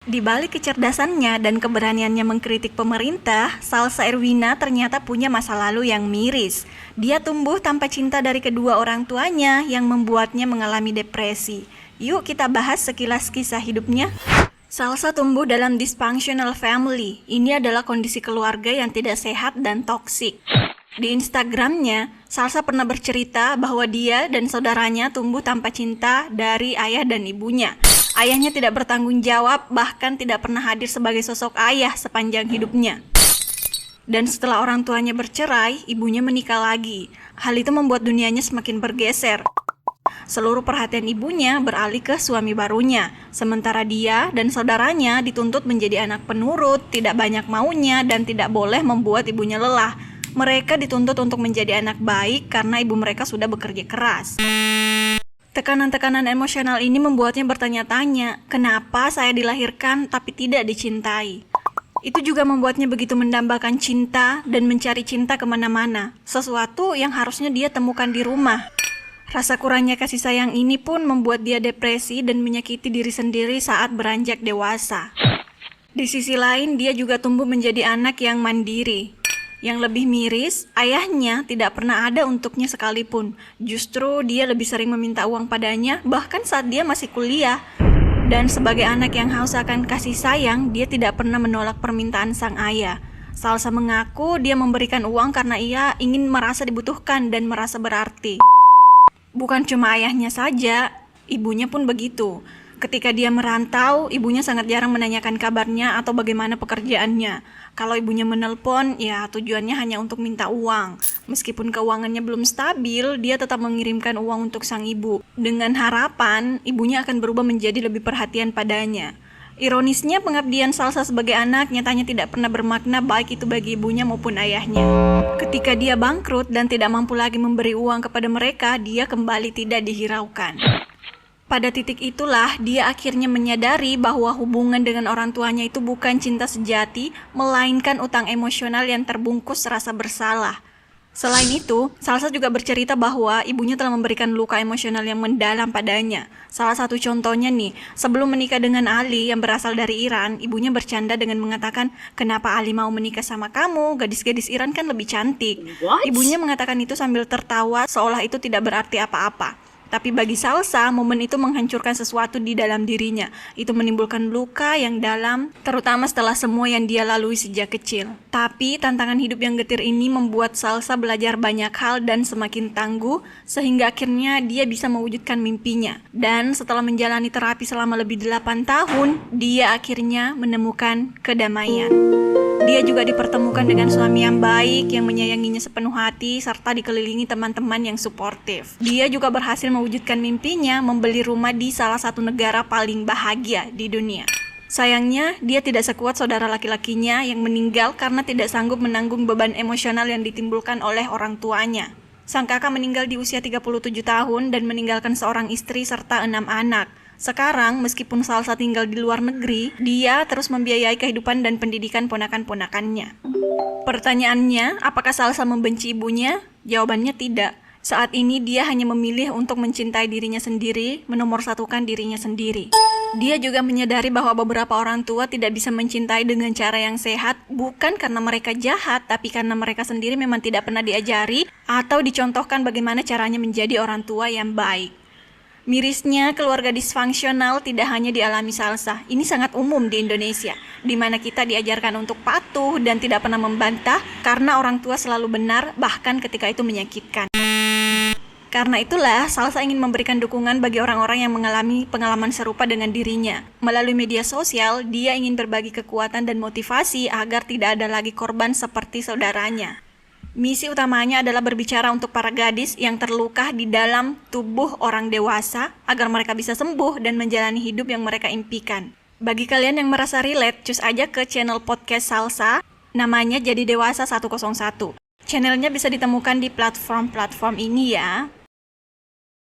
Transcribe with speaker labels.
Speaker 1: Di balik kecerdasannya dan keberaniannya mengkritik pemerintah, Salsa Erwina ternyata punya masa lalu yang miris. Dia tumbuh tanpa cinta dari kedua orang tuanya yang membuatnya mengalami depresi. Yuk kita bahas sekilas kisah hidupnya. Salsa tumbuh dalam dysfunctional family. Ini adalah kondisi keluarga yang tidak sehat dan toksik. Di Instagramnya, Salsa pernah bercerita bahwa dia dan saudaranya tumbuh tanpa cinta dari ayah dan ibunya. Ayahnya tidak bertanggung jawab, bahkan tidak pernah hadir sebagai sosok ayah sepanjang hidupnya. Dan setelah orang tuanya bercerai, ibunya menikah lagi. Hal itu membuat dunianya semakin bergeser. Seluruh perhatian ibunya beralih ke suami barunya, sementara dia dan saudaranya dituntut menjadi anak penurut, tidak banyak maunya, dan tidak boleh membuat ibunya lelah. Mereka dituntut untuk menjadi anak baik karena ibu mereka sudah bekerja keras. Tekanan-tekanan emosional ini membuatnya bertanya-tanya, kenapa saya dilahirkan tapi tidak dicintai? Itu juga membuatnya begitu mendambakan cinta dan mencari cinta kemana-mana, sesuatu yang harusnya dia temukan di rumah. Rasa kurangnya kasih sayang ini pun membuat dia depresi dan menyakiti diri sendiri saat beranjak dewasa. Di sisi lain, dia juga tumbuh menjadi anak yang mandiri. Yang lebih miris, ayahnya tidak pernah ada untuknya sekalipun. Justru dia lebih sering meminta uang padanya, bahkan saat dia masih kuliah. Dan sebagai anak yang haus akan kasih sayang, dia tidak pernah menolak permintaan sang ayah. Salsa mengaku dia memberikan uang karena ia ingin merasa dibutuhkan dan merasa berarti. Bukan cuma ayahnya saja, ibunya pun begitu. Ketika dia merantau, ibunya sangat jarang menanyakan kabarnya atau bagaimana pekerjaannya. Kalau ibunya menelpon, ya tujuannya hanya untuk minta uang. Meskipun keuangannya belum stabil, dia tetap mengirimkan uang untuk sang ibu. Dengan harapan, ibunya akan berubah menjadi lebih perhatian padanya. Ironisnya, pengabdian Salsa sebagai anak nyatanya tidak pernah bermakna baik itu bagi ibunya maupun ayahnya. Ketika dia bangkrut dan tidak mampu lagi memberi uang kepada mereka, dia kembali tidak dihiraukan. Pada titik itulah dia akhirnya menyadari bahwa hubungan dengan orang tuanya itu bukan cinta sejati, melainkan utang emosional yang terbungkus rasa bersalah. Selain itu, Salsa juga bercerita bahwa ibunya telah memberikan luka emosional yang mendalam padanya. Salah satu contohnya nih, sebelum menikah dengan Ali yang berasal dari Iran, ibunya bercanda dengan mengatakan, "Kenapa Ali mau menikah sama kamu? Gadis-gadis Iran kan lebih cantik."
Speaker 2: What?
Speaker 1: Ibunya mengatakan itu sambil tertawa seolah itu tidak berarti apa-apa. Tapi bagi Salsa, momen itu menghancurkan sesuatu di dalam dirinya. Itu menimbulkan luka yang dalam, terutama setelah semua yang dia lalui sejak kecil. Tapi tantangan hidup yang getir ini membuat Salsa belajar banyak hal dan semakin tangguh, sehingga akhirnya dia bisa mewujudkan mimpinya. Dan setelah menjalani terapi selama lebih 8 tahun, dia akhirnya menemukan kedamaian. Dia juga dipertemukan dengan suami yang baik, yang menyayanginya sepenuh hati, serta dikelilingi teman-teman yang suportif. Dia juga berhasil mewujudkan mimpinya membeli rumah di salah satu negara paling bahagia di dunia. Sayangnya, dia tidak sekuat saudara laki-lakinya yang meninggal karena tidak sanggup menanggung beban emosional yang ditimbulkan oleh orang tuanya. Sang kakak meninggal di usia 37 tahun dan meninggalkan seorang istri serta 6 anak. Sekarang, meskipun Salsa tinggal di luar negeri, dia terus membiayai kehidupan dan pendidikan ponakan-ponakannya. Pertanyaannya, apakah Salsa membenci ibunya? Jawabannya tidak. Saat ini dia hanya memilih untuk mencintai dirinya sendiri, menomorsatukan dirinya sendiri. Dia juga menyadari bahwa beberapa orang tua tidak bisa mencintai dengan cara yang sehat, bukan karena mereka jahat, tapi karena mereka sendiri memang tidak pernah diajari atau dicontohkan bagaimana caranya menjadi orang tua yang baik. Mirisnya, keluarga disfungsional tidak hanya dialami Salsa. Ini sangat umum di Indonesia, di mana kita diajarkan untuk patuh dan tidak pernah membantah karena orang tua selalu benar, bahkan ketika itu menyakitkan. Karena itulah, Salsa ingin memberikan dukungan bagi orang-orang yang mengalami pengalaman serupa dengan dirinya. Melalui media sosial, dia ingin berbagi kekuatan dan motivasi agar tidak ada lagi korban seperti saudaranya. Misi utamanya adalah berbicara untuk para gadis yang terluka di dalam tubuh orang dewasa agar mereka bisa sembuh dan menjalani hidup yang mereka impikan. Bagi kalian yang merasa relate, cus aja ke channel podcast Salsa, namanya Jadi Dewasa 101. Channelnya bisa ditemukan di platform-platform ini ya.